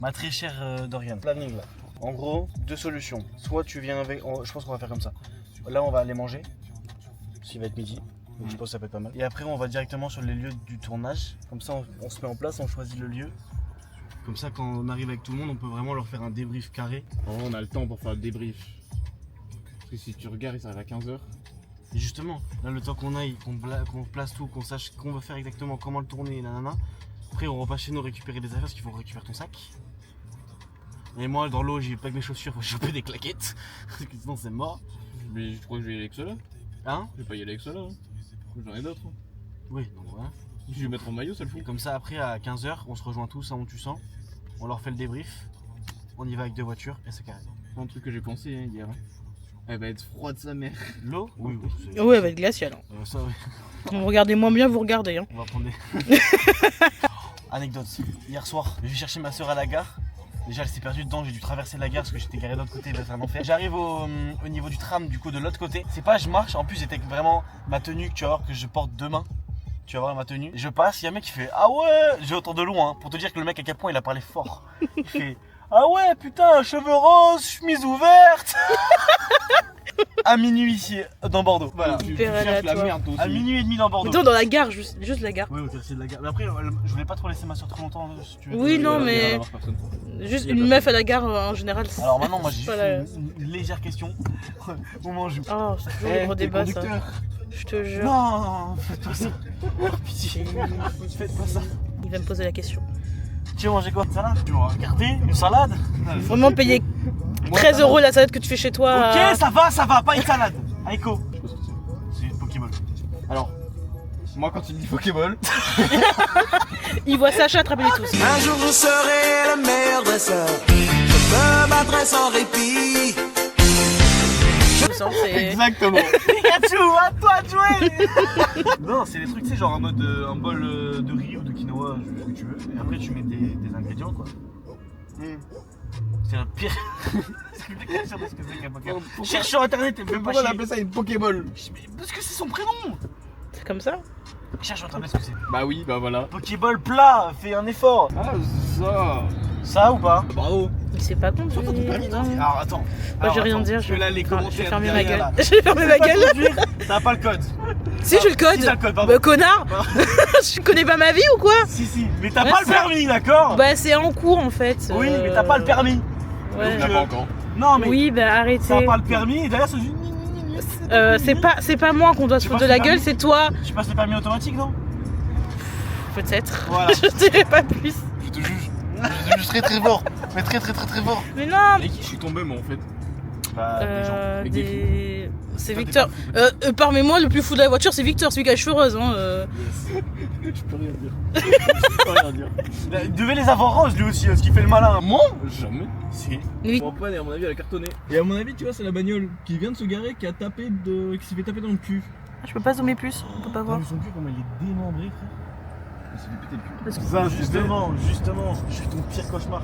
Ma très chère Dorian. Planning là. En gros, deux solutions. Soit tu viens avec. Je pense qu'on va faire comme ça. Là, on va aller manger. S'il va être midi. Donc je pense que ça peut être pas mal. Et après, on va directement sur les lieux du tournage. Comme ça, on se met en place, on choisit le lieu. Comme ça, quand on arrive avec tout le monde, on peut vraiment leur faire un débrief carré. On a le temps pour faire le débrief. Parce que si tu regardes, il s'arrive à 15h. Et justement, là, le temps qu'on aille, qu'on place tout, qu'on sache qu'on veut faire exactement, comment le tourner, nanana. Après, on repasse chez nous récupérer des affaires parce qu'il faut récupérer ton sac. Et moi, dans l'eau, j'y vais pas avec mes chaussures, faut choper des claquettes. Parce que sinon, c'est mort. Mais je crois que je vais y aller avec cela. Hein? Je vais pas y aller avec cela. J'en ai d'autres. Oui, donc voilà. Je vais mettre en maillot, ça le fout. Comme ça, après, à 15h, on se rejoint tous à Montussan. On leur fait le débrief. On y va avec deux voitures et c'est carré. Un truc que j'ai pensé hier. Elle va être froide sa mère. L'eau? Oui, oui. Oui, elle va être glaciale. Ça, oui. Vous regardez moins bien, vous regardez. Hein. On va prendre des... Anecdote. Hier soir, je vais chercher ma soeur à la gare. Déjà, elle s'est perdue dedans, j'ai dû traverser la gare parce que j'étais garé de l'autre côté, c'est un enfer. J'arrive au niveau du tram, du coup, de l'autre côté. C'est pas je marche, en plus, c'était vraiment ma tenue que tu vas voir que je porte demain. Tu vas voir ma tenue. Je passe, il y a un mec qui fait ah ouais, j'ai autant de loin, hein, pour te dire que le mec à quel point il a parlé fort. Il fait ah ouais, putain, cheveux roses, chemise ouverte. À minuit ici, dans Bordeaux. Voilà. Tu Hyper cherches la aléatoire. merde toi aussi. À minuit et demi dans Bordeaux. Plutôt dans la gare, juste la gare. Oui, au quartier de la gare. Mais après, je voulais pas trop laisser ma soeur trop longtemps. Si tu veux. Oui, non, Il va y mais avoir personne. juste Il y a une personne. meuf à la gare en général. c'est- Alors maintenant, moi j'ai juste Voilà. une légère question. Au moment où je... Oh, c'est toujours le gros t'es débat ça. conducteur. Je te jure. Non, faites pas ça. Par pitié, faites pas ça. Il va me poser la question. Tu veux manger quoi? Une salade? Tu vas regarder une salade? Vraiment payer 13 € la salade que tu fais chez toi. Ok, ça va, pas une salade. Aiko. C'est une Pokéball. Alors, moi quand tu me dis Pokéball, Il voit Sacha attraper les tous. Un jour je serai le meilleur dresseur. Je me battrai sans répit. Je me sens, c'est... exactement. Pikachu, à toi de jouer. Non, c'est des trucs, tu sais, genre en mode un bol de riz ou de quinoa, ce que tu veux. Et après, tu mets des ingrédients, quoi. C'est un pire. C'est l'explication de ce que c'est qu'un Pokéball. Cherche sur internet et même pas Pourquoi on chier. appelle ça une Pokéball? Parce que c'est son prénom. C'est comme ça. Cherche sur internet ce que c'est. Bah oui, bah voilà. Pokéball plat, fais un effort. Ah ça. Ça ou pas? Bravo. Il sait pas conduire. Toi, t'as ton permis, toi? Non. Alors attends. Moi, je vais rien dire. Parce que là, les je commentaires. vais fermer ma derrière, gueule. là. Je vais fermer ma Pas gueule. conduire, t'as pas le code. Si, j'ai le code. Si, t'as le code, pardon. Bah, connard. Je connais pas ma vie ou quoi? Si, mais t'as Ouais, pas le ça. permis, d'accord? Bah, c'est en cours en fait. Oui, mais t'as pas le permis. Ouais. On l'a pas encore. Non, mais Oui, bah arrêtez. t'as pas le permis et derrière, C'est pas moi qu'on doit se Tu foutre de passes la le gueule, permis c'est toi. Tu passes le permis automatique, non? Peut-être. Voilà. Je dirais pas plus. Je te juge. Je suis très fort. Mais très fort. Mais non. Et qui je suis tombé moi en fait? Bah, des gens. Avec des C'est Toi, Victor. Parmi moi, le plus fou de la voiture, c'est Victor, celui qui a les cheveux roses. Hein. Je peux rien dire. Je peux rien dire. Il devait les avoir roses lui aussi, ce qui fait le malin. Moi? Jamais. Si. Mais Bon, Antoine, et à mon avis, elle a cartonné. Et à mon avis, tu vois, c'est la bagnole qui vient de se garer, qui s'est fait taper dans le cul. je peux pas zoomer plus, on peut pas voir. Ils sont plus comment il est démembré, frère. Elle s'est fait péter le cul. Parce que- Ça, justement, je suis ton pire cauchemar.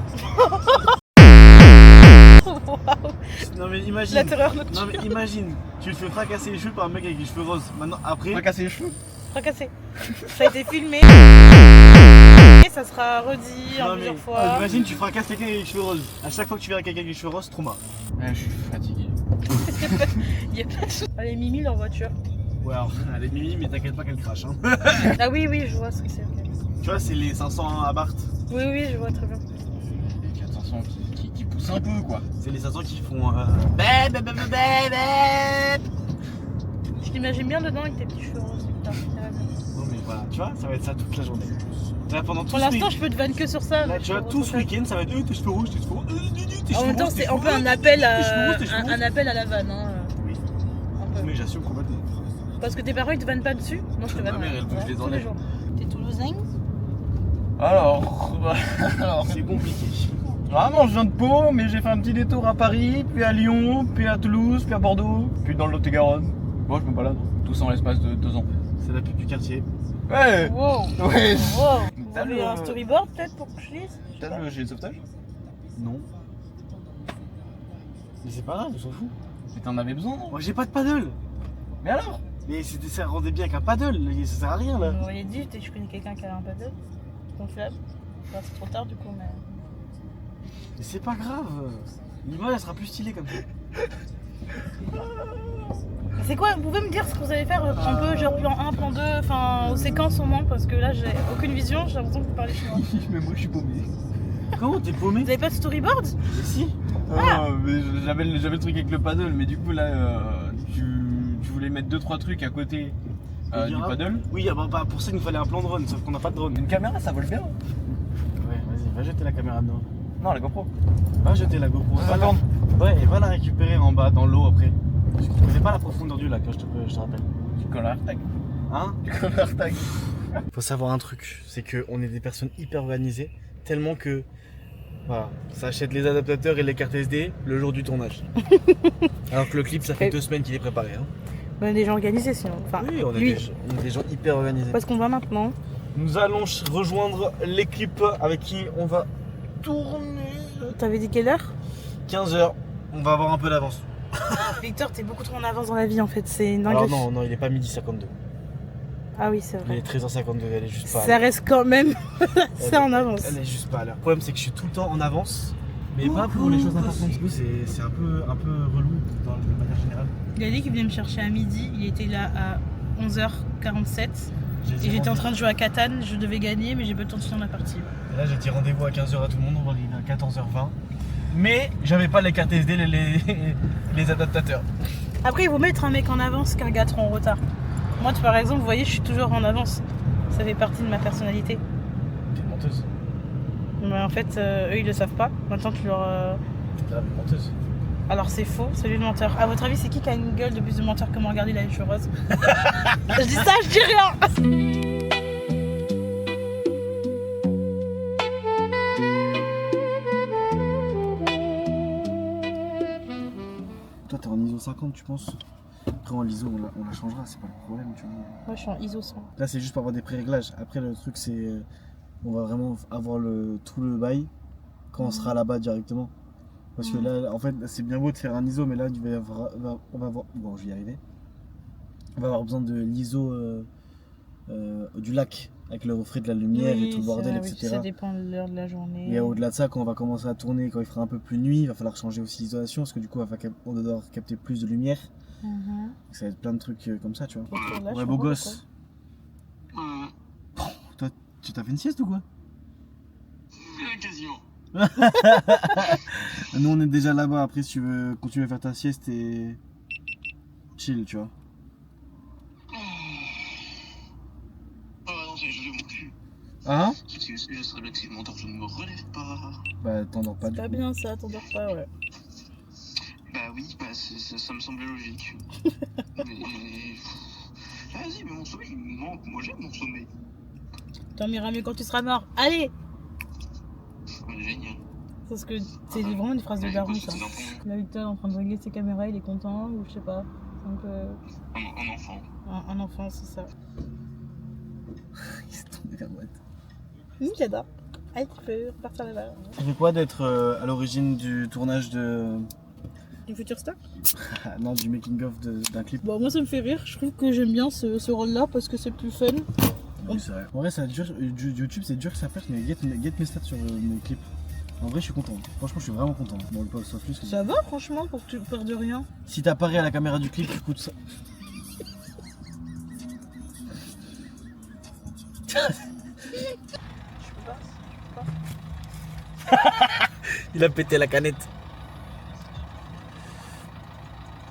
Non mais imagine. La terreur nocturne. Non mais imagine, tu te fais fracasser les cheveux par un mec avec les cheveux roses. Maintenant après. Pas casser les cheveux. Fracassé. Ça a été filmé. Et ça sera redit en Non, mais, plusieurs fois. imagine tu fracasses quelqu'un avec les cheveux roses. À chaque fois que tu verras quelqu'un avec les cheveux roses, trauma. Ouais, je suis fatigué. Il y a pas de chose. Allez, Mimi, leur voiture. Ouais alors, elle est mimi mais t'inquiète pas qu'elle crache hein. Ah oui, oui, je vois ce que c'est. Ok. Tu vois c'est les 500 à Barthes. Oui, oui, je vois très bien. Et puis attention, qui pousse un peu quoi. C'est les 500 qui font Je t'imagine bien dedans avec tes petits cheveux roses. Putain, ça va bien. Non mais voilà, tu vois, ça va être ça toute la journée. Là pendant tout Pour ce l'instant, week- je peux te vanne que sur ça. Là tu vois tout ce week-end ça va être tes cheveux rouges, tes cheveux rouges, tes En cheveux même temps, rouges, tes c'est un cheveux peu un rouges, appel tes cheveux rouges, tes cheveux à, rouges. un appel à la vanne. Hein. Oui, Un peu. mais j'assume complètement. Parce que tes parents ils te vannent pas dessus. Moi je te vanne. Ma mère, elle bouge les tous enlève. jours. T'es toulousain? Alors, C'est compliqué. vraiment, je viens de Pau, mais j'ai fait un petit détour à Paris, puis à Lyon, puis à Toulouse, puis à Bordeaux, puis dans le Lot-et-Garonne. Bon, je me balade. Tout ça en l'espace de 2 ans. C'est la pub du quartier. Ouais. Wow! Ouais. Wow! Vous T'as avez le- un storyboard peut-être pour que je lise? T'as le gilet de sauvetage? Non. Mais c'est pas grave, on s'en fout. Mais t'en avais besoin, non? Moi j'ai pas de paddle. Mais alors? Mais ça rendait bien qu'un paddle, ça sert à rien là. Vous m'auriez dit, je connais quelqu'un qui a un paddle gonflable. Enfin, c'est trop tard du coup, mais. Mais c'est pas grave. L'image elle sera plus stylée comme ça. C'est quoi? Vous pouvez me dire ce que vous allez faire un peu genre plan 1, plan 2, enfin aux séquences au moins parce que là j'ai aucune vision, j'ai l'impression que vous parlez chinois. Mais moi je suis paumé. Comment t'es paumé? Vous avez pas de storyboard? Mais si. Mais j'avais le truc avec le paddle, mais du coup là tu voulais mettre 2-3 trucs à côté du paddle. Oui, bah, pour ça il nous fallait un plan drone, sauf qu'on n'a pas de drone. Une caméra ça vole bien. Ouais, vas-y, va jeter la caméra dedans. Non, la GoPro. Va jeter la GoPro. Va tourne. Ouais, et va la récupérer en bas dans l'eau après. Parce qu'on connaît pas la profondeur du lac, hein, je te rappelle. Tu colles un tag. Hein? Tu colles un tag. Faut savoir un truc, c'est qu'on est des personnes hyper organisées, tellement que voilà, ça achète les adaptateurs et les cartes SD le jour du tournage. Alors que le clip ça fait 2 semaines qu'il est préparé. Hein. On est des gens organisés sinon. Enfin, Oui, on est des gens hyper organisés. Parce qu'on va maintenant. Nous allons rejoindre l'équipe avec qui on va tourner. T'avais dit quelle heure? 15h, on va avoir un peu d'avance. Victor, t'es beaucoup trop en avance dans la vie en fait, c'est une Alors dinguerie. non, il est pas midi 52. Ah oui, c'est Il vrai. est 13h52, elle est juste pas à Ça l'heure. reste quand même c'est en avance. Elle est juste pas à l'heure. Le problème c'est que je suis tout le temps en avance, mais pas pour les choses importantes. Du coup c'est un peu relou de manière générale. Il a dit qu'il venait me chercher à midi, il était là à 11h47 et j'étais en train de jouer à Catan, je devais gagner mais j'ai pas le temps de finir la partie. Et là j'ai dit rendez-vous à 15h à tout le monde, on va arriver à 14h20. Mais j'avais pas les cartes SD, les adaptateurs. Après il vaut mieux être un mec en avance qu'un gars trop en retard. Moi par exemple, vous voyez, je suis toujours en avance. Ça fait partie de ma personnalité. T'es une menteuse. Mais en fait, eux ils le savent pas. Maintenant tu leur... T'es grave une menteuse. Alors c'est faux, c'est lui le menteur. À votre avis, c'est qui a une gueule de plus de menteur que moi? Regardez la cheveux rose. Je dis ça, je dis rien. Toi t'es en ISO 50 tu penses? Après en ISO on la changera, c'est pas le problème tu vois. Moi je suis en ISO 100. Là c'est juste pour avoir des pré-réglages. Après le truc c'est on va vraiment avoir tout le bail quand on sera là-bas directement. Parce que là en fait c'est bien beau de faire un ISO mais là on va avoir. Bon je vais y arriver. On va avoir besoin de l'ISO du lac avec le reflet de la lumière et tout le bordel, oui, etc. ça dépend de l'heure de la journée. Et au-delà de ça, quand on va commencer à tourner, quand il fera un peu plus nuit, il va falloir changer aussi l'isolation parce que du coup on va devoir capter plus de lumière. Mhm. Ça va être plein de trucs comme ça, tu vois. Là, je Ouais, suis beau en gosse. Toi, tu t'as fait une sieste ou quoi? Quasiment. Nous on est déjà là-bas, après si tu veux continuer à faire ta sieste et chill, tu vois. Ah non, je vais mon cul. Hein? Je serais blessé, je m'endors, je ne me relève pas. Bah t'endors pas C'est du pas coup. bien ça, t'endors pas, ouais. Bah oui, bah ça me semblait logique. Mais... Vas-y, mais mon sommeil il me manque, moi j'aime mon sommeil. T'en iras mieux quand tu seras mort. Allez! Génial. Parce que c'est vraiment une phrase de daron ça. C'est un Là, Victor est en train de régler ses caméras, il est content, ou je sais pas. C'est un peu. un enfant. Un enfant, c'est ça. Il s'est tourné vers moi. J'adore. Allez, tu peux repartir là-bas. Ça fait quoi d'être à l'origine du tournage de. Du Future Star? Non, du making-of d'un clip? Bon, moi ça me fait rire, je trouve que j'aime bien ce rôle-là parce que c'est plus fun. Oui, c'est vrai. En vrai, ça dure, YouTube c'est dur que ça fasse, mais get mes stats sur mes clips. En vrai, je suis content. Franchement, je suis vraiment content. Bon, le sauf plus. Ça va franchement pour que tu perdes rien. Si t'apparais à la caméra du clip, tu coûtes ça. Il a pété la canette.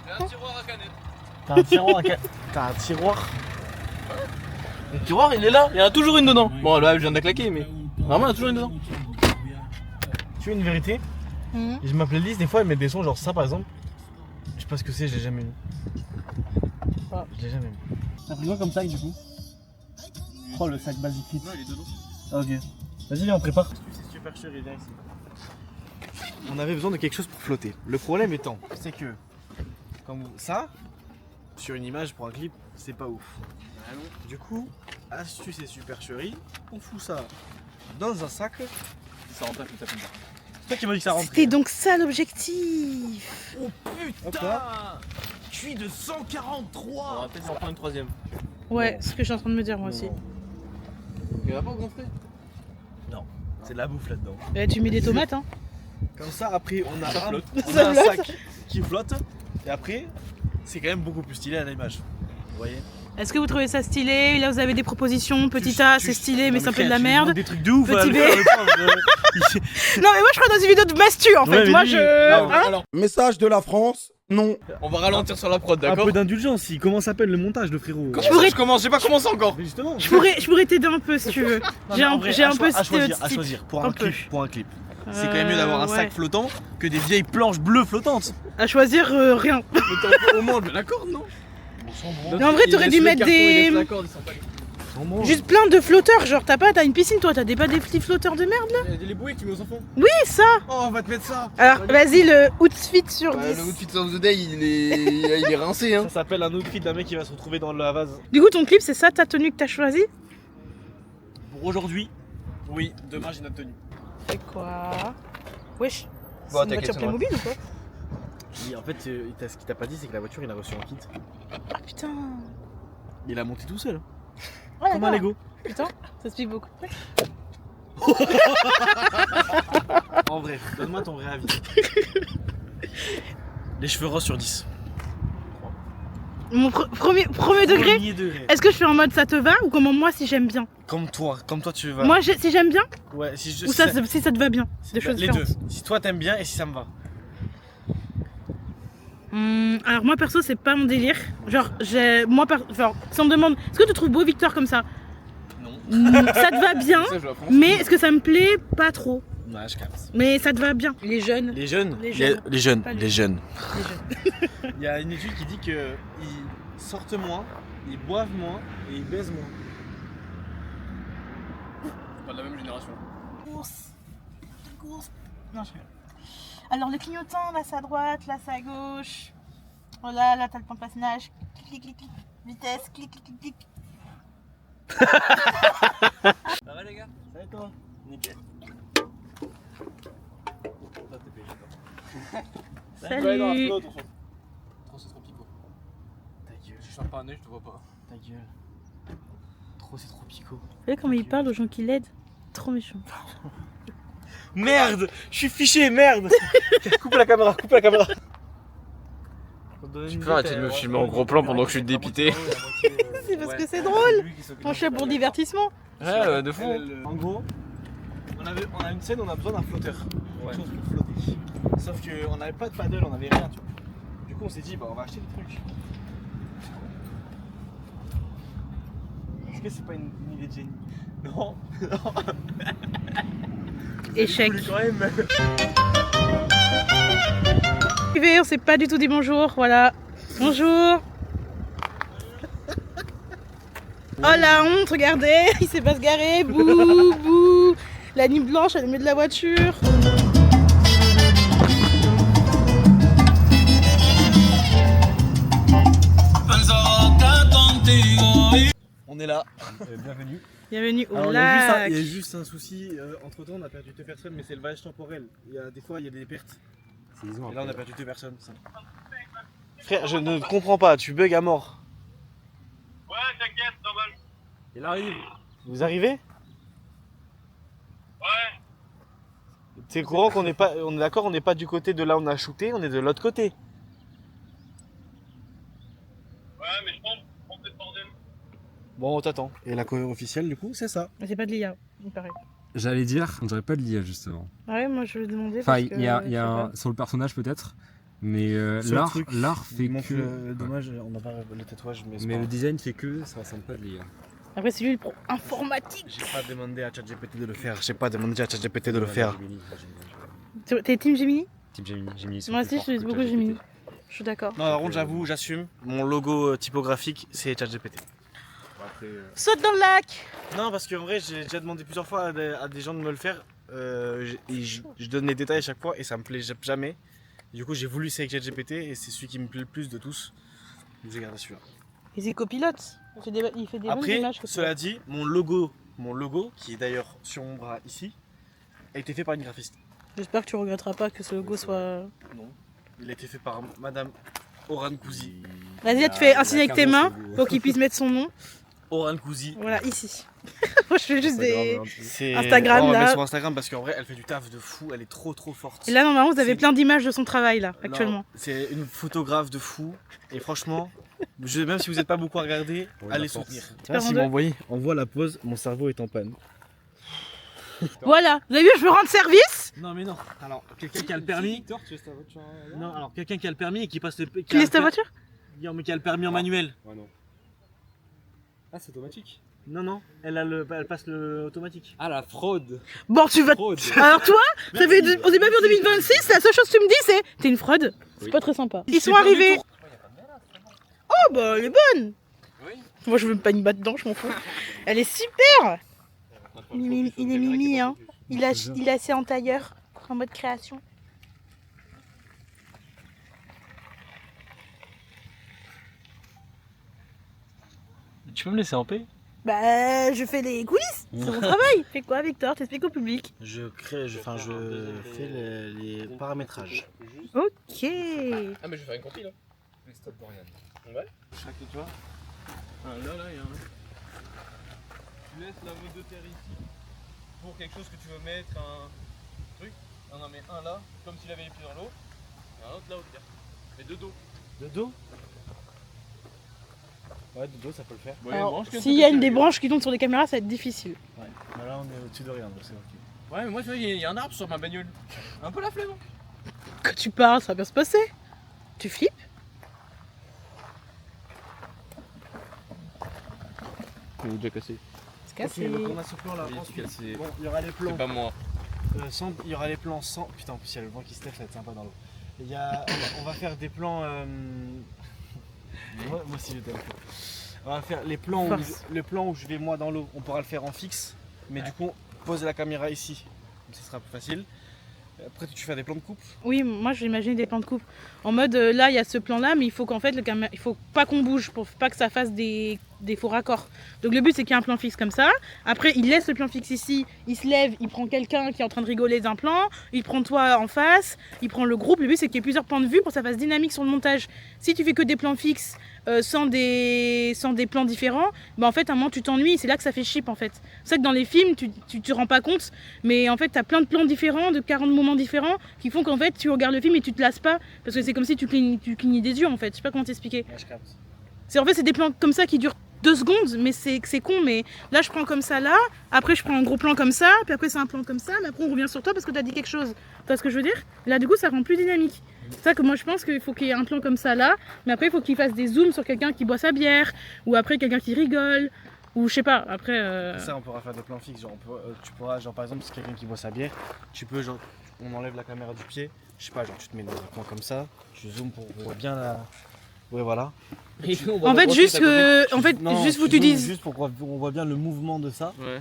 J'ai un tiroir à canette. T'as un tiroir à canette. T'as un tiroir. Le tiroir il est là, il y en a toujours une dedans. Bon là je viens de la claquer mais vraiment il y en a toujours une dedans. Tu veux une vérité? Je m'appelais Lise, des fois elle met des sons genre ça par exemple. Je sais pas ce que c'est, j'ai jamais eu. Ah. Je l'ai jamais eu. T'as pris quoi comme sac du coup? Oh le sac basique fit. Non il est dedans. Ah, ok. Vas-y viens on prépare. C'est super chéri, viens ici. On avait besoin de quelque chose pour flotter. Le problème étant, c'est que comme ça, sur une image pour un clip, c'est pas ouf. Du coup, astuce et supercherie, on fout ça dans un sac. Ça rentre plus ça comme ça. C'est toi qui m'as dit que ça rentrait. C'était donc ça l'objectif. Oh putain, je suis de 143. On va peut-être en prendre une troisième. Ouais, c'est ce que je suis en train de me dire moi aussi. Il va pas gonfler. Non, c'est de la bouffe là-dedans. Tu mets des tomates hein. Comme ça, après, on a flotte. on a un sac qui flotte. Et après, c'est quand même beaucoup plus stylé à l'image. Vous voyez? Est-ce que vous trouvez ça stylé? Là, vous avez des propositions. Petit A, c'est stylé, mais c'est un peu de la Tu merde. demandes des trucs de ouf. Petit à B. le Non, mais moi, je crois dans une vidéo de Mastu, en fait. Ouais, Moi, mais je. lui- Alors, Hein alors, Message de la France, non. on va ralentir sur la prod, Un d'accord? peu d'indulgence, comment s'appelle le montage, le frérot? Comment ça, je commence, j'ai pas commencé encore. Mais justement. Je pourrais t'aider un peu si tu veux. J'ai un peu à choisir, stéréotype. pour Un un peu. clip. Pour un clip. C'est quand même mieux d'avoir un ouais. sac flottant que des vieilles planches bleues flottantes. À choisir rien. Mais t'as au moins de la corde, non? Mais en vrai, t'aurais dû mettre des. Juste plein de flotteurs. Genre, t'as une piscine, toi, pas des petits flotteurs de merde là? Les bouées que tu mets aux enfants. Oui, ça. Oh, on va te mettre ça. Alors, vas-y, le outfit sur 10. Le outfit of the day, il est rincé, hein. Ça s'appelle un outfit d'un mec qui va se retrouver dans la vase. Du coup, ton clip, c'est ça ta tenue que t'as choisie? Pour aujourd'hui, oui, demain j'ai notre tenue. C'est quoi? Wesh. Bon, C'est une t'inquiète, voiture c'est Playmobil ou quoi? Et en fait, ce qu'il t'a pas dit, c'est que la voiture, il a reçu un kit. Ah putain. Il a monté tout seul. Ouais, Comme un d'accord. Lego. Putain, ça se pique beaucoup. En vrai, donne-moi ton vrai avis. Les cheveux roses sur 10. Mon premier degré. Premier degré. Est-ce que je fais en mode ça te va ou comment moi si j'aime bien? Comme toi tu vas. Moi si j'aime bien Ouais, si je. ou ça, si ça te va bien? Deux choses les deux. différentes. Si toi t'aimes bien et si ça me va. Alors moi perso c'est pas mon délire. Genre si on me demande est-ce que tu trouves beau Victor comme ça? Non. Ça te va bien, Ça, je vois France. mais est-ce que ça me plaît? Pas trop. Ouais, je capte. Mais ça te va bien. Les jeunes. Les jeunes. Les jeunes. Les jeunes. Pas les Les jeunes. Les jeunes. Il y a une étude qui dit que ils sortent moins, ils boivent moins et ils baisent moins. Pas de la même génération. Course. Non, je rigole. Alors le clignotant, là c'est à droite, là c'est à gauche. Voilà, là t'as le plan de passage. Clic, clic, clic, clic. Vitesse, clic, clic, clic, clic. Ça va, les gars? Ça va et toi? Nickel. Salut. Trop, c'est trop pico. Ta gueule. Je suis pas un œil, je te vois pas. Ta gueule. Trop, c'est trop picot. Vous voyez comment il parle aux gens qui l'aident? Trop méchant. Merde! Je suis fiché, merde! Coupe la caméra, coupe la caméra! Tu peux arrêter de me filmer en gros plan pendant que je suis dépité. C'est parce que c'est drôle. Mon chef pour le divertissement. Ouais, de fou. En gros, on a une scène où on a besoin d'un flotteur. Quelque chose pour flotter. Sauf qu'on n'avait pas de paddle, on n'avait rien, tu vois. Du coup, on s'est dit, bah on va acheter des trucs. Est-ce que c'est pas une idée de génie? Non, non. Échec. Quand même. On s'est pas du tout dit bonjour, voilà. Bonjour. Oh la honte, regardez, il sait pas se garer, bouh, bouh. La nuit blanche, elle est au milieu de la voiture. On est là. Bienvenue. Bienvenue au Alors, lac. il y a juste un souci, entre temps on a perdu 2 personnes, mais c'est le voyage temporel. Des fois il y a des pertes. Et là on a perdu 2 personnes. Ça. Frère, je ne comprends pas, tu bugs à mort. Ouais, t'inquiète, normal. Il arrive. Vous arrivez? Ouais. T'es courant qu'on n'est pas. On est d'accord, on n'est pas du côté de là où on a shooté, on est de l'autre côté. Ouais, mais je pense qu'on fait le bordel. Bon, on t'attend. Et la couleur officielle du coup, c'est ça. Mais c'est pas de l'IA, il paraît. J'allais dire, on dirait pas de l'IA justement. Ah ouais, moi je vais demander. Enfin, parce il que, y a, je sais pas. sur le personnage peut-être, mais Sur le truc, l'art fait Il manque que. dommage, on n'a pas le tatouage, mais c'est Mais pas le grave. design fait que ça ressemble pas de l'IA. Après, c'est lui le pro informatique. J'ai pas demandé à ChatGPT de le faire. J'ai pas demandé à ChatGPT de le faire. T'es Team Gemini? Type Gemini. Moi aussi, je suis beaucoup Gemini. Je suis d'accord. Non, par contre, j'avoue, j'assume. Mon logo typographique, c'est ChatGPT. Saute dans le lac. Non, parce qu'en vrai, j'ai déjà demandé plusieurs fois à des gens de me le faire. Et je donne les détails à chaque fois et ça me plaît jamais. Du coup, j'ai voulu essayer avec ChatGPT et c'est celui qui me plaît le plus de tous. Donc, j'ai gardé celui-là. Et c'est copilote. Il fait des bonnes Après, images. cela dit, mon logo, qui est d'ailleurs sur mon bras ici, a été fait par une graphiste. J'espère que tu regretteras pas que ce logo soit. Non. Il a été fait par Madame Oran Kouzi. Vas-y, là, tu fais un signe avec tes mains pour qu'il puisse mettre son nom. Oran Kouzi. Voilà, ici. Moi, je fais juste des. C'est Instagram, on va là. mettre sur Instagram parce qu'en vrai elle fait du taf de fou, elle est trop forte. Et là, normalement, vous avez C'est- plein d'images de son travail, là, actuellement. Non, c'est une photographe de fou et franchement, même si vous n'êtes pas beaucoup à regarder, On allez la force. soutenir. Merci, mon on voit la pause, mon cerveau est en panne. Voilà, vous avez vu, je veux rendre service. Non mais non, alors quelqu'un qui a le permis. Non, alors quelqu'un qui a le permis et qui passe le. Tu laisses ta voiture? Non, mais qui a le permis en manuel. Ouais, non. Ah, c'est automatique. Non, elle passe le automatique. Ah, la fraude. Bon, tu vas. Fraude. Alors, toi, on s'est pas vu en 2026, la seule chose que tu me dis, c'est. T'es une fraude. C'est Oui. pas très sympa. Ils C'est sont pas du arrivés. tout. Oh, bah, elle est bonne. Oui. Moi, je veux pas me battre dedans, je m'en fous. Elle est super. Il est mimi, hein. Il est assez en tailleur, en mode création. Tu peux me laisser en paix? Bah, je fais les coulisses. C'est mon travail. Fais quoi, Victor? T'expliques au public. Je fais les paramétrages. Ok. Ah, mais je vais faire une compile. Les stops d'Oriane. Chaque, tu vois. Ah, là, il y a un. Tu laisses la mode de terre ici pour quelque chose que tu veux mettre un truc. On en met un là, comme s'il avait les pieds dans l'eau, et un autre là au terre. Mais de dos. De dos? Ouais, de dos ça peut le faire. Ouais, Alors, branche que s'il y a ça, une des branches qui tombent sur les caméras, ça va être difficile. Ouais. Mais là on est au-dessus de rien donc c'est ok. Ouais, mais moi, tu vois, il y a un arbre sur ma bagnole. Un peu la flemme. Hein. Quand tu parles, ça va bien se passer. Tu flippes? Il est déjà cassé. C'est cassé. Ok, donc on a ce plan là. Ensuite, cassé. bon, il y aura les plans. C'est pas moi. Il y aura les plans sans. Putain, en plus il y a le vent qui se lève, ça va être sympa dans l'eau. On va faire des plans. Moi aussi j'étais un peu. On va faire les plans où je vais moi dans l'eau, on pourra le faire en fixe. Mais du coup, poser la caméra ici, ça sera plus facile. Après, tu fais des plans de coupe. Oui, moi j'ai imaginé des plans de coupe. En mode là, il y a ce plan là, mais il faut qu'en fait, il faut pas qu'on bouge pour pas que ça fasse des faux raccords. Donc le but c'est qu'il y ait un plan fixe comme ça. Après, il laisse le plan fixe ici, il se lève, il prend quelqu'un qui est en train de rigoler d'un plan, il prend toi en face, il prend le groupe. Le but c'est qu'il y ait plusieurs plans de vue pour que ça fasse dynamique sur le montage. Si tu fais que des plans fixes sans des plans différents, bah en fait à un moment tu t'ennuies, c'est là que ça fait chip en fait. C'est ça que dans les films tu te rends pas compte, mais en fait tu as plein de plans différents, de 40 moments différents qui font qu'en fait tu regardes le film et tu te lasses pas parce que c'est comme si tu clignais des yeux en fait. Je sais pas comment t'expliquer. Ouais, je capte. C'est en fait c'est des plans comme ça qui durent 2 secondes, mais c'est con. Mais là je prends comme ça là, après je prends un gros plan comme ça, puis après c'est un plan comme ça, mais après on revient sur toi parce que t'as dit quelque chose. Tu vois ce que je veux dire? Là du coup ça rend plus dynamique. C'est ça que moi je pense qu'il faut qu'il y ait un plan comme ça là, mais après il faut qu'il fasse des zooms sur quelqu'un qui boit sa bière, ou après quelqu'un qui rigole, ou je sais pas, après... Ça, on pourra faire des plans fixes. Genre, tu pourras, genre par exemple, si quelqu'un qui boit sa bière, tu peux, genre, on enlève la caméra du pied, je sais pas, genre tu te mets dans un coin comme ça, tu zoomes pour voir bien la. Ouais, voilà. En fait juste que... En fait Non, juste tu faut que tu zoomes dises... Juste pour qu'on voit bien le mouvement de ça. Ouais.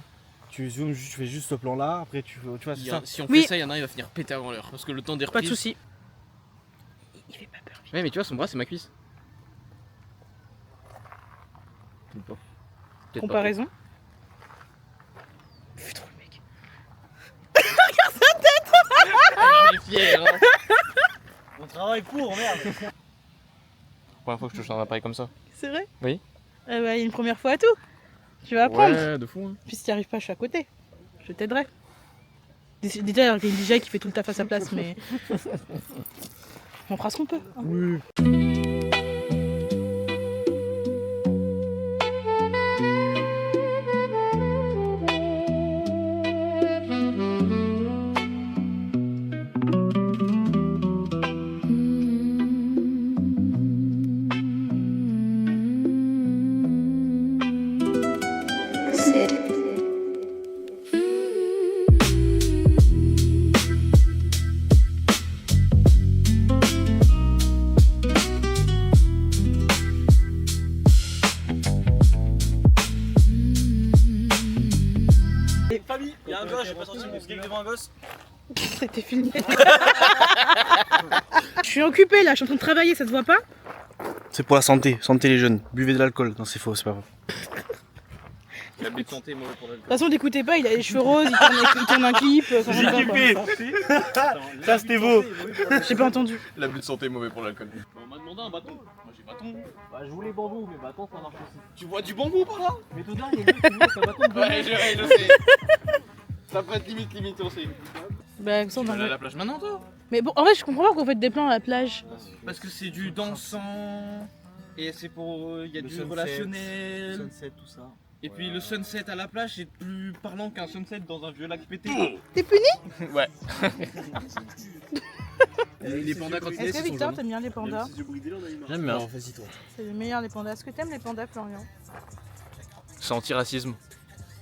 Tu zoomes, tu fais juste ce plan là, après tu vois, c'est ça. Si on Oui. fait ça, il y en a un, il va finir pété avant l'heure. Parce que le temps des Pas de reprises. soucis. Il fait pas peur. Ouais, mais tu vois, son bras, c'est ma cuisse. Peut-être pas. Peut-être Comparaison. Putain le mec. pas. Il est fier, hein. On travaille pour, merde. Première fois que je touche un appareil comme ça. C'est vrai? Oui. Ah bah, il y a une première fois à tout. Tu vas apprendre. Ouais, de fou. Hein. Puis si tu n'y arrives pas, je suis à côté. Je t'aiderai. Déjà, alors qu'il y a une DJ qui fait tout le taf à sa place, mais. On fera ce qu'on peut. Hein. Famille, il y a un gosse, j'ai pas sorti mon skate devant un gosse. C'était filmé. Je suis occupée là, je suis en train de travailler, ça te voit pas? C'est pour la santé les jeunes. Buvez de l'alcool. Non, c'est faux, c'est pas vrai. L'abus de santé est mauvais pour De l'alcool. toute façon, l'écoutez pas, il a les cheveux roses, il tourne un clip. Ça J'ai va pas, kiffé. Ça c'était beau. quoi. J'ai pas entendu. L'abus de santé est mauvais pour l'alcool. On m'a demandé un bâton. Moi j'ai bâton. Bah, je voulais bambou, mais bâton ça marche aussi. Tu vois du bambou par là? Mais tout d'un, il y a un bâton de Ouais, je sais. Ça peut être limite aussi. Bah, ça, on Tu a- vas aller à la plage maintenant toi? Mais bon, en vrai, je comprends pas pourquoi vous faites des plans à la plage. Parce que c'est du dansant. Et c'est pour. Il y a Le du sunset. relationnel. Sunset, tout ça. Et puis le sunset à la plage c'est plus parlant qu'un sunset dans un vieux lac pété. T'es puni? Ouais. Les pandas quand ils Est-ce naissent, que ils sont Victor, jaunes. t'aimes bien les pandas? J'aime bien. Vas-y toi. C'est les meilleurs les pandas. Est-ce que t'aimes les pandas, Florian? C'est anti-racisme.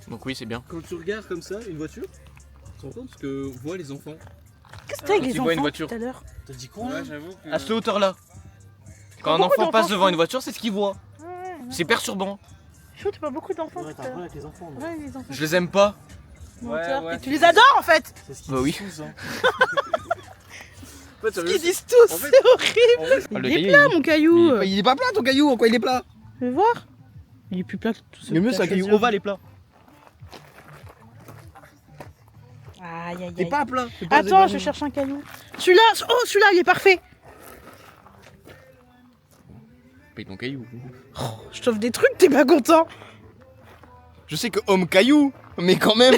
Donc oui, c'est bien. Quand tu regardes comme ça une voiture, tu te rends compte ce que voient les enfants. Qu'est-ce que t'as avec tu les vois une enfants voiture. tout à l'heure? T'as dit quoi là? j'avoue que. Ah, À cette hauteur-là. Quand un Beaucoup enfant passe d'enfants devant une voiture, c'est ce qu'il voit. Ouais, C'est perturbant. Chou, t'as pas beaucoup d'enfants Ouais, tout t'as à un l'heure. problème avec les enfants. moi. Ouais, les enfants. Je les aime pas. Menteur. ouais, Et tu les adores en fait! C'est ce qu'ils Bah oui. disent tous, hein. En fait, Ils disent tous, En fait- c'est horrible! Ah, le Il est caillou, plat mon caillou! il est pas plat ton caillou, en quoi il est plat? Fais voir! Il est plus plat que tout ce Le mieux que c'est un t'as caillou choisi. ovale et plat. Aïe aïe C'est aïe. pas plat. Attends, je cherche un caillou. Celui-là, oh celui-là, il est parfait! Paye ton caillou. Je t'offre des trucs, t'es pas content! Je sais que homme caillou, mais quand même.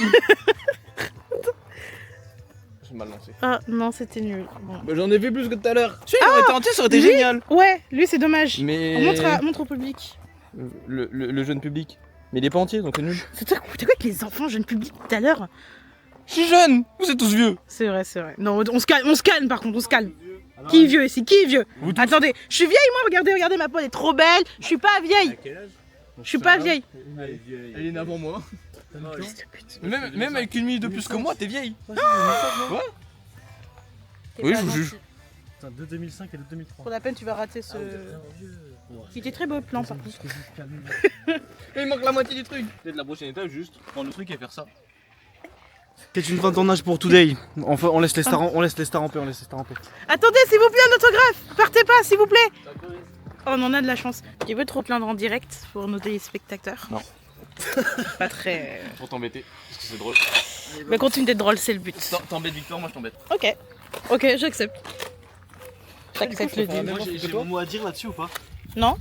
J'ai mal lancé. Ah non, c'était nul. Bon. Bah, j'en ai vu plus que tout à l'heure. Si, il aurait été entier, ça aurait été Lui- génial. Ouais, lui c'est dommage. Mais. Montre au public. Le jeune public. Mais il est pas entier donc c'est nul. C'est toi t'as quoi avec les enfants, jeunes publics tout à l'heure? Je suis jeune, vous êtes tous vieux. C'est vrai, c'est vrai. Non, on se calme par contre, on se calme. Qui est vieux ici? Qui est vieux? Attendez, je suis vieille moi, regardez, ma peau elle est trop belle. Je suis pas vieille. Je suis pas vieille. Elle est née avant moi. Fils de pute. Même avec une minute de plus que moi, t'es vieille. T'es Oui, pas je vous gentil. juge. Putain, de 2005 et de 2003. Pour la peine, tu vas rater ce. Il était très beau le plan par contre. Il manque la moitié du truc. Peut-être la prochaine étape, juste prendre le truc et faire ça. C'est une fin de tournage pour Today. Enfin, on laisse les stars en paix, on laisse les stars en paix. Attendez, s'il vous plaît, un autographe. Partez pas, s'il vous plaît. Oh, on en a de la chance. Tu veux trop te plaindre en direct pour nos téléspectateurs? Non. Pas très. Pour t'embêter, parce que c'est drôle. Mais continue d'être drôle, c'est le but. T'embêtes Victor, moi je t'embête. Ok. Ok, j'accepte. J'accepte le deal. Moi j'ai mon mot à dire là-dessus ou pas? Non?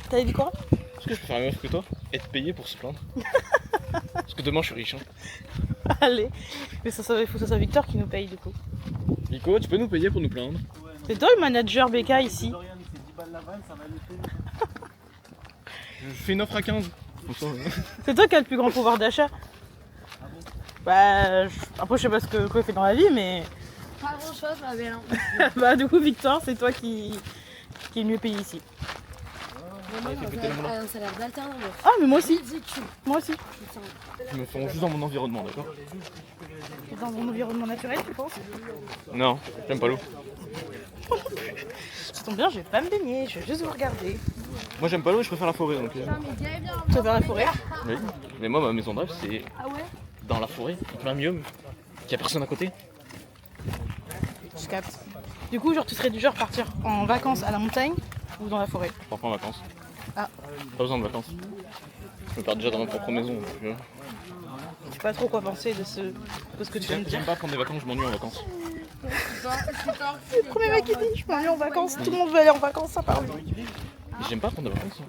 T'avais dit quoi? Est-ce que je peux faire mieux que toi? Être payé pour se plaindre? Parce que demain je suis riche. Hein. Allez. Mais il faut que ce soit Victor qui nous paye du coup. Nico, tu peux nous payer pour nous plaindre? C'est toi le manager BK ici. Je fais une offre à 15. C'est toi qui as le plus grand pouvoir d'achat. Bah, après je sais pas ce que quoi il fait dans la vie, mais Pas grand chose, ma belle. bah du coup Victor, c'est toi qui est le mieux payé ici. Moi, j'ai un salaire d'alternant. Ah mais moi aussi, Ridicule. moi aussi. Putain. Je me fais juste dans mon environnement, d'accord? T'es dans mon environnement naturel, tu penses? Non, j'aime pas l'eau. Ça tombe bien, je vais pas me baigner, je vais juste vous regarder. Moi j'aime pas l'eau et je préfère la forêt donc. Putain, mais viens, viens. Tu vas vers la forêt? Oui. Mais moi ma maison de rêve c'est Ah ouais? dans la forêt, en plein milieu, qu'il y a personne à côté. Je capte. Du coup, genre tu serais du genre partir en vacances à la montagne ou dans la forêt? Je pars pas en vacances. Ah. Pas besoin de vacances. Je me pars déjà dans ma propre maison. Donc, Je sais pas trop quoi penser de ce que tu viens de dire. j'aime pas prendre des vacances, je m'ennuie en vacances. C'est le premier mec qui dit je m'ennuie en vacances, tout le monde veut aller en vacances, ça parle. J'aime pas prendre des vacances.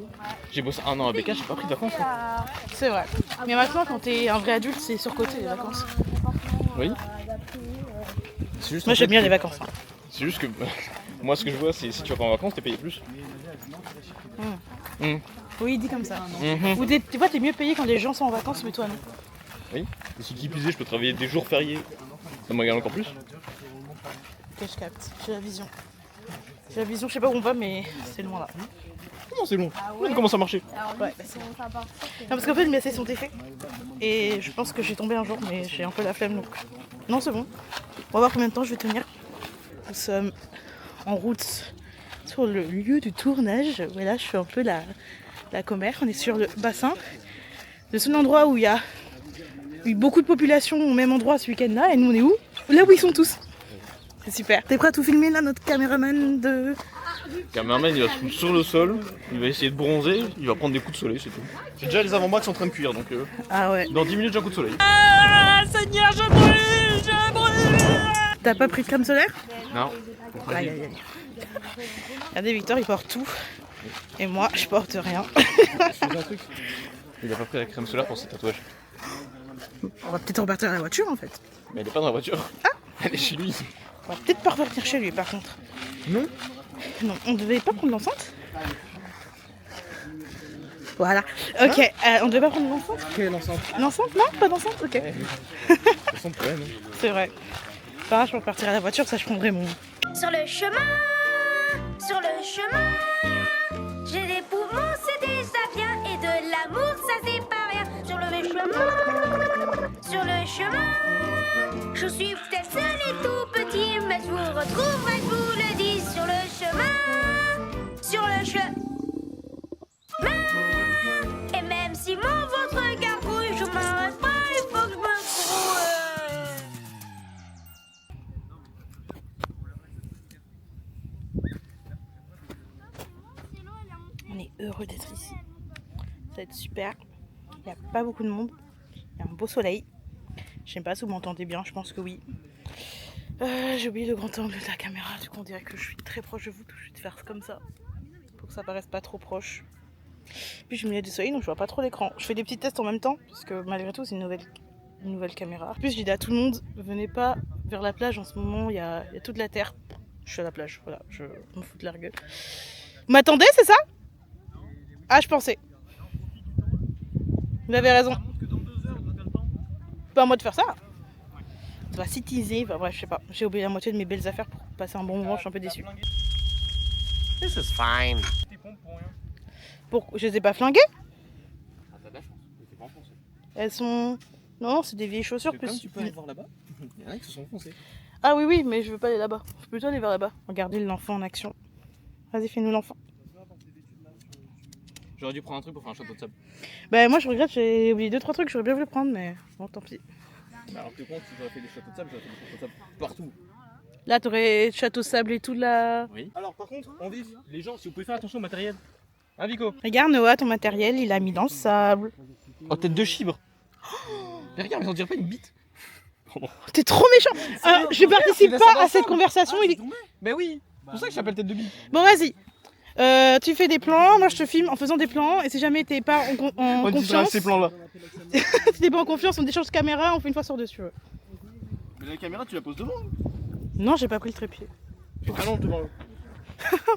J'ai bossé un an à BK, j'ai pas pris de vacances. Hein. C'est vrai. Mais maintenant, quand t'es un vrai adulte, c'est surcoté les vacances. Oui. C'est juste, Moi en j'aime fait, bien les vacances. C'est juste que moi ce que je vois c'est si tu vas pas en vacances t'es payé plus. Oui, dit comme ça. Mhm. Ou des, tu vois, t'es mieux payé quand les gens sont en vacances, mais toi non. Oui. Et si qui plus est, je peux travailler des jours fériés. Ça me regarde encore plus. Ok, je capte. J'ai la vision. J'ai la vision, je sais pas où on va, mais c'est loin là. Comment c'est long? Regarde comment ça marchait. Ouais, bah, c'est... Non, parce qu'en fait, mes essais sont faits. Et je pense que j'ai tombé un jour, mais j'ai un peu la flemme donc. Non, c'est bon. On va voir combien de temps je vais tenir. Nous sommes en route sur le lieu du tournage. Voilà, je suis un peu la commère. On est sur le bassin. Le seul endroit où il y a eu beaucoup de population au même endroit ce week-end-là. Et nous, on est où? Là où ils sont tous. C'est super. T'es prêt à tout filmer là, notre caméraman de Le cameraman il va se foutre sur le sol, il va essayer de bronzer, il va prendre des coups de soleil, c'est tout. J'ai déjà les avant-bras qui sont en train de cuire donc Ah ouais. dans 10 minutes j'ai un coup de soleil. Ah Seigneur, je brûle. T'as pas pris de crème solaire? Non. Aïe aïe aïe. Regardez, Victor il porte tout. Et moi je porte rien. Il a pas pris la crème solaire pour ses tatouages. On va peut-être repartir à la voiture en fait. Mais elle est pas dans la voiture. Ah. Elle est chez lui. On va peut-être pas repartir chez lui par contre. Non. Non, on devait pas prendre l'enceinte. Voilà. Ok, on devait pas prendre l'enceinte. Quelle enceinte? L'enceinte? Non, pas d'enceinte. Ok. L'enceinte quand même. C'est vrai. Pas grave, je peux repartir à la voiture, ça je prendrai mon. Sur le chemin, j'ai des poumons, c'est déjà bien, et de l'amour, ça c'est pas rien. Sur le chemin, je suis peut-être seul et tout petit, mais je vous retrouverai, je vous le dis, sur le chemin, et même si mon ventre gargouille, je m'arrête pas, il faut que je me cours. On est heureux d'être ici. Ça va être super. Il n'y a pas beaucoup de monde. Il y a un beau soleil. Je sais pas si vous m'entendez bien, je pense que oui. J'ai oublié le grand angle de la caméra, du coup on dirait que je suis très proche de vous, donc je vais te faire comme ça. Pour que ça paraisse pas trop proche. Puis je me mets du soleil donc je vois pas trop l'écran. Je fais des petits tests en même temps, parce que malgré tout c'est une nouvelle caméra. En plus je dis à tout le monde, venez pas vers la plage en ce moment, il y a toute la terre. Je suis à la plage, voilà, je me fous de la gueule. Vous m'attendez, c'est ça? Ah, je pensais. Vous avez raison. Pas à moi de faire ça. Ça va citiser, enfin bref, je sais pas. J'ai oublié la moitié de mes belles affaires pour passer un bon moment, je suis un peu déçue. This is fine. Je les ai pas flinguées? Ah t'as de la chance, t'es pas enfoncé. Elles sont... Non, c'est des vieilles chaussures. Comme Plus... tu peux aller voir là-bas, il y en a qui se sont enfoncés. Ah oui, mais je veux pas aller là-bas. Je peux plutôt aller vers là-bas. Regardez l'enfant en action. Vas-y, fais-nous l'enfant. J'aurais dû prendre un truc pour faire un château de sable. Bah moi je regrette, j'ai oublié 2-3 trucs, j'aurais bien voulu prendre, mais bon, tant pis. Bah alors que compte, si j'aurais fait des châteaux de sable, j'aurais fait des châteaux de sable partout. Là, t'aurais château sable et tout là. Oui. Alors par contre, on dit, les gens, si vous pouvez faire attention au matériel. Hein Vico? Regarde Noah, ton matériel, il a mis dans le sable. Oh tête de chibre. Mais regarde, mais on dirait pas une bite. T'es trop méchant. Je participe pas à cette conversation. Bah oui, c'est pour ça que je t'appelle tête de bite. Bon vas-y. Tu fais des plans, moi je te filme en faisant des plans, et si jamais t'es pas en On confiance, ces plans là. si t'es pas en confiance, on déchange caméra, on fait une fois sur deux si tu veux. Mais la caméra tu la poses devant. Non, j'ai pas pris le trépied. Ah non, devant.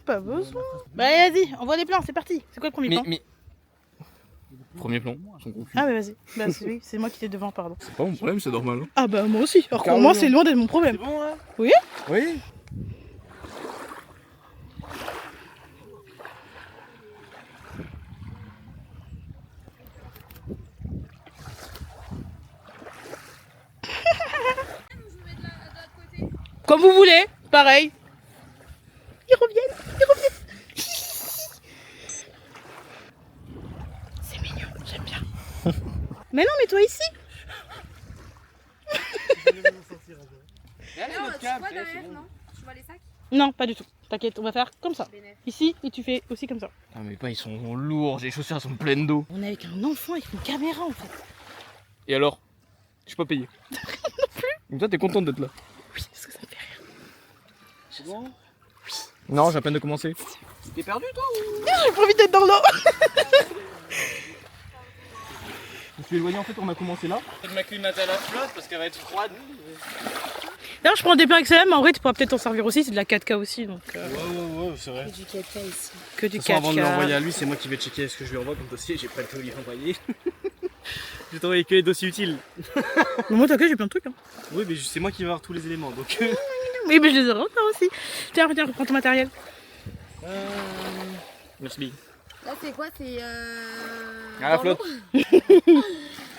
Pas besoin. Bah allez, vas-y, on voit les plans, c'est parti. C'est quoi le premier plan? Premier plan, ils sont confus. Ah bah vas-y, bah, oui, c'est moi qui t'ai devant, pardon. C'est pas mon problème, c'est normal. Ah bah moi aussi, alors pour moi c'est loin d'être mon problème. C'est bon hein? Oui. Oui. Comme vous voulez, pareil. Ils reviennent. C'est mignon, j'aime bien. Mais non, mais toi ici. Non, pas du tout. T'inquiète, on va faire comme ça. Ici, et tu fais aussi comme ça. Ah mais pas, ils sont lourds, les chaussures elles sont pleines d'eau. On est avec un enfant avec une caméra en fait. Et alors? Je suis pas payé. Non plus. Donc toi t'es contente d'être là? Oui, parce que ça me fait rire. C'est bon? Oui. Non, j'ai à peine de commencer. T'es perdu toi ou? J'ai pas envie d'être dans l'eau. Je me suis éloigné en fait, on a commencé là. Ma climate à la flotte parce qu'elle va être froide. D'ailleurs, je prends des plans XLM, mais en vrai, tu pourras peut-être en servir aussi, c'est de la 4K aussi. Donc, Ouais, c'est vrai. Que du 4K ici. que du De toute façon, 4K. avant de l'envoyer à lui, c'est moi qui vais checker ce que je lui envoie comme dossier. J'ai pas le temps de lui envoyer. Je vais t'envoyer que les dossiers utiles. Mais moi, t'inquiète, j'ai plein de trucs. Hein. Oui, mais c'est moi qui vais avoir tous les éléments donc. Oui, mais je les aurai encore aussi. Tiens, reprends ton matériel. Merci. Là, c'est quoi? C'est. À la flotte.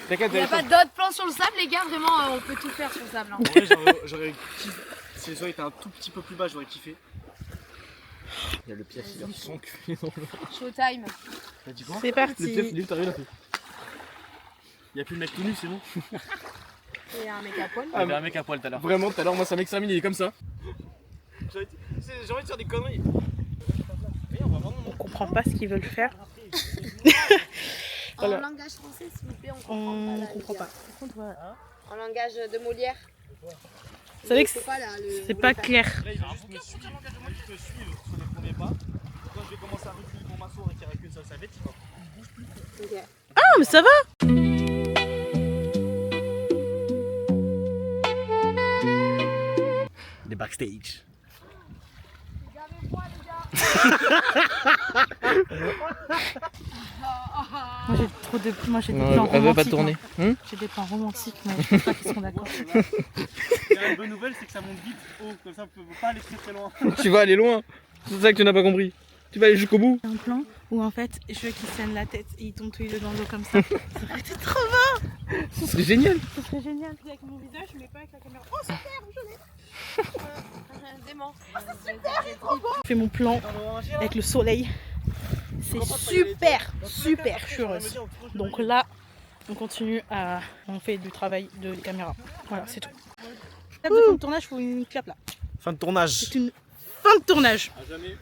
T'inquiète, Il n'y a pas d'autres plans sur le sable, les gars. Vraiment, on peut tout faire sur le sable. Hein. En vrai, j'aurais kiffé. Si les oreilles étaient un tout petit peu plus bas, j'aurais kiffé. Il y a le piaf, il a son cul dans l'eau. Showtime. T'as dit quoi? C'est parti. Le piaf, il est où? T'arrives là? Il y a plus le mec tout nu, c'est bon? Il y a un mec à poil. Il y avait un mec à poil tout à l'heure. Vraiment, tout à l'heure, moi ça m'extermine, il est comme ça. J'ai envie de faire des conneries. comprend pas ce qu'ils veulent faire. Voilà. En langage français, s'il vous plaît, on On comprend comprend pas. pas. Par contre, voilà. En langage de Molière. Vous savez que C'est pas, là, le- c'est pas clair. Là, il va juste me suivre. Il va juste me suivre sur les premiers pas. Quand je vais commencer à reculer pour m'asseoir et qu'il n'y aura qu'une seule savette, il bouge plus. Ok. Ah, mais ça va. Les backstage. Moi j'ai des Non, plans elle veut pas romantiques. tourner. Moi. J'ai des plans romantiques, mais je pense pas qu'ils seront d'accord. Il y a une bonne nouvelle, c'est que ça monte vite haut. Comme ça, on peut pas aller très très loin. Tu vas aller loin. C'est ça que tu n'as pas compris. Tu vas aller jusqu'au bout. Un plan où en fait je veux qu'ils tiennent la tête et ils tombent tous les deux dans l'eau comme ça. Ça aurait été trop beau. Ce serait génial. Ça serait génial. Avec mon visage, mais pas avec la caméra. Oh super, je l'ai. Dément. Je fais mon plan avec le soleil. C'est super, super, je suis heureuse. Donc là, on continue à... On fait du travail de caméra. Voilà, c'est tout. Clap de fin de tournage, il faut une clap là. Fin de tournage. C'est une fin de tournage. À jamais.